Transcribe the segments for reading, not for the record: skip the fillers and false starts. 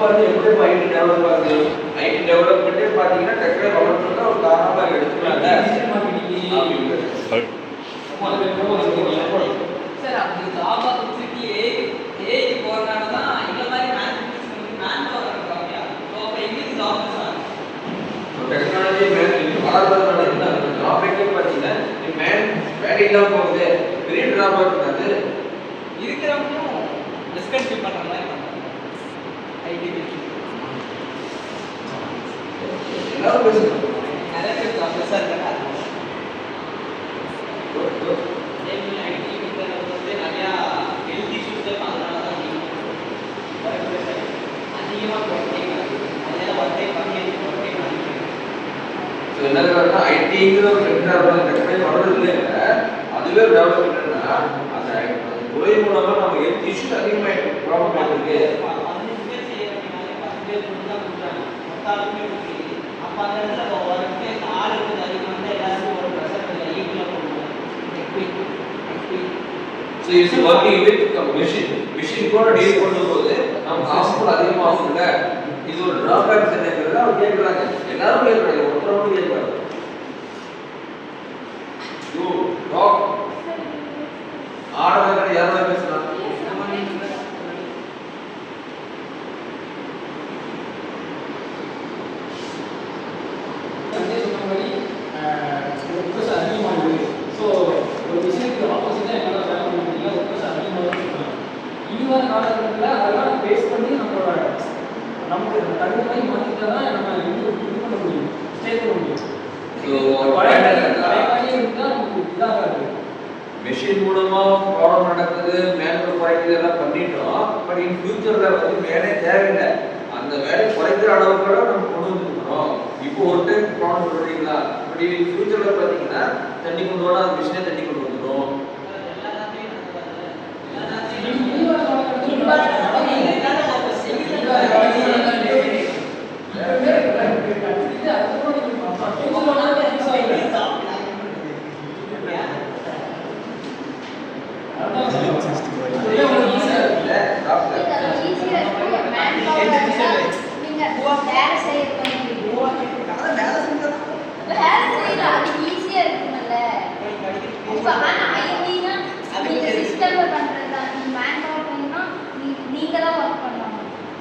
வந்து எப்படி ID develop ஆகுது? ஐடி டெவலப்மெண்ட்டே பார்த்தீங்கன்னா டெக்னிக்கல் டெவலப்மெண்ட் ஒரு காரணமாக எடுத்துக்கிறாங்க. சார் அப்படி ஜாப் ஆப்பர்ச்சுனிட்டி ஏஐக்கு போறனால தான் இந்த மாதிரி மேன் பவர் இருக்காங்க. ஸோ அப்போ எங்களுக்கு ஜாப் சார் டெக்னாலஜி வளர்றதுனால என்ன ட்ராபேக்கே பார்த்தீங்கன்னா வேலை இல்லாமல் போகுது. பெரிய ட்ராபேக் அது இருக்கிறவங்களும் டிஸ்கன்டினியூ பண்ணுற மாதிரி பண்ணுறாங்க. ஐடி எல்லாரும் பேசுகிறாங்க. நிறைய பேர் ப்ரொஃபஸர் இருக்காங்க. ஐடி வந்து நிறையா ஹெல்த் இஷ்யூஸ் அதனால தான் அதிகமாக ப்ரோட்டீன் அதெல்லாம் ஒர்க்கே பண்ணி ப்ரோட்டீன் ஸோ என்ன ஐடிங்கிற ஒரு டெக்னாலஜி வளர்றது இல்லை, அதுவே டெவலப்மெண்ட்னா அந்த துறை மூலமாக நம்ம ஹெல்த் இஷ்யூஸ் அதிகமாக ப்ராப்ளம் ஆகிருக்கு. 15 பேர் செய்ய வேண்டிய 10 பேர் மட்டும் தான் கொடுக்குறாங்க. மொத்தாலுமே அப்போ அந்த இடத்துல ஒரு பேர் ஆள் இருக்குது அதிகமாக எல்லாருக்கும் ஒரு ப்ரெஷர் இல்லை ஈக்குவலாக கொடுக்குறாங்க. So it's working with machine கூட டீல் பண்ணும்போது நம்ம காஸ்ட் அதிகமாகும்ல. இது ஒரு டிராபேக் என்னங்கிறத அவங்க கேட்குறாங்க. எல்லாரும் கேட்குறாங்க, ஒருத்தரவும் கேட்குறாங்க. யூ டாக் ஆர்டர் யாரும் பேசலாம். அதெல்லாம் பேஸ் பண்ணி நமக்கு தகுந்த மாதிரி மாற்றிட்டா தான் நம்ம இது பண்ண முடியும், ஸ்டே பண்ண முடியும். மெஷின் மூலமா ப்ராப்ளம் நடக்குது, மேனுவல் குறைக்குது எல்லாம் பண்ணிட்டோம். பட் இன் ஃபியூச்சர்ல வந்து வேலையே தேவையில்லை. அந்த வேலையை குறைக்கிற அளவுக்கு கூட நம்ம கொண்டு வந்துருக்கோம். இப்போ ஒரு டைம் ப்ராப்ளம் சொல்றீங்களா, பட் இன் ஃபியூச்சர்ல பார்த்தீங்கன்னா தண்ணி கொண்டு வர அது மிஷினே தண்ணி கொண்டு வந்துடும்.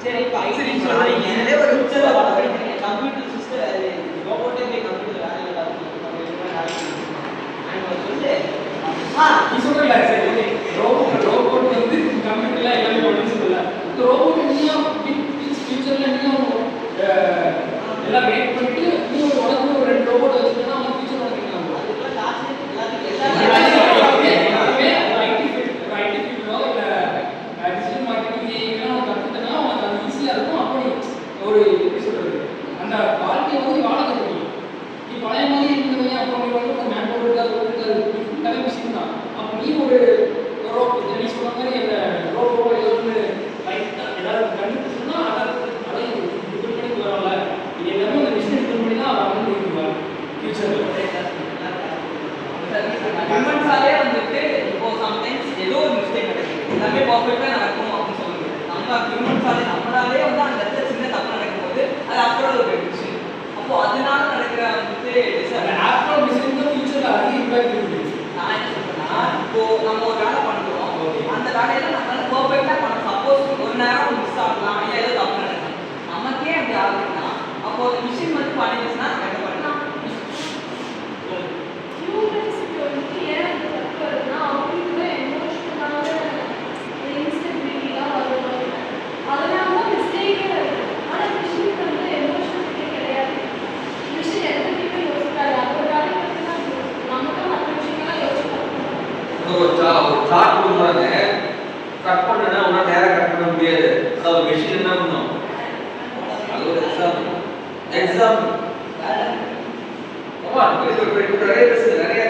சரி இப்போ ஐடி சொல்றீங்க ஒரு ஃபியூச்சர்ல படிக்கிறீங்க கம்ப்யூட்டர் சிஸ்டம் ரோபோட்டே கம்ப்யூட்டர் வேலையில நீ சொல்றீங்களா? சரி, ரோபோட் வந்து கம்ப்யூட்டர்ல எல்லாமே பண்ணுன்னு சொல்லல. இந்த ரோபோட் நீயும் ஃபியூச்சர்ல நீயும் எல்லாம் மேக் பண்ணிட்டு நீ ஒரு உனக்கு ஒரு 2 ரோபோட் வச்சுக்கிட்டா அவங்க ஃபியூச்சர் பண்ணிக்கலாம். அதுக்குள்ள காசு எல்லாத்துக்கும் ஐடி ஃபீல்டோ இல்லை டிஜிட்டல் மார்க்கெட்டிங் எல்லாம் கற்றுக்கிட்டனா உனக்கு அது ஈஸியாக இருக்கும். அப்படி ஒரு எப்படி சொல்றது, அந்த வாழ்க்கையை வந்து வாழ முடியும். நீ பழைய மாதிரி இருந்தவங்க அப்புறம் நீ வந்து மேன் பவர் இருக்காது கதை விஷயம் தான். அப்போ நீ ஒரு நீ சொன்ன மாதிரி அந்த ரோபோ ஏதாவது லைட்டாக ஏதாவது கண்டுபிடிச்சோம்னா அதை டிபெண்ட் பண்ணி வரல. இது எல்லாமே அந்த மிஷினை டிபெண்ட் பண்ணி தான் அவங்க வந்து இருக்குவாங்க ஃபியூச்சரில். ஹியூமன்ஸாலே வந்துட்டு இப்போ சம்டைம்ஸ் ஏதோ ஒரு மிஸ்டேக் நடக்குது, எல்லாமே பர்ஃபெக்டாக நடக்கும் அப்படின்னு சொல்லுது. நம்ம ஹியூமன்ஸாலே நம்மளாலே வந்து அந்த இடத்துல சின்ன தப்பு நடக்கும்போது அது அப்புறம் ஒரு விஷயம். அப்போ அதனால நடக்கிற வந்துட்டு ஆஃப்டர் மிஷின் தான் ஃபியூச்சரில் அதிக இம்பாக்ட் இருக்குது. நான் என்ன சொல்றேன்னா, இப்போ நம்ம ஒரு வேலை பண்றோம், அந்த வேலையில நம்மளால பர்ஃபெக்டா பண்ண சப்போஸ் ஒரு நேரம் மிஸ் ஆகலாம், இல்லை ஏதோ தப்பு நடக்கும், நமக்கே அப்படி ஆகுதுன்னா அப்போ அந்த மிஷின் வந்து பண்ணிடுச்சுன்னா நம்ம என்ன பண்ணலாம்? ஒரு சார்ட் கொடுக்குறாங்க, கட் பண்ணனா உன்னால நேரா கட் பண்ண முடியாது. அது மெஷின் என்ன பண்ணும்? அது ஒரு எக்ஸாம்பிள். ஆமா, இப்போ நிறைய பேசுறது நிறைய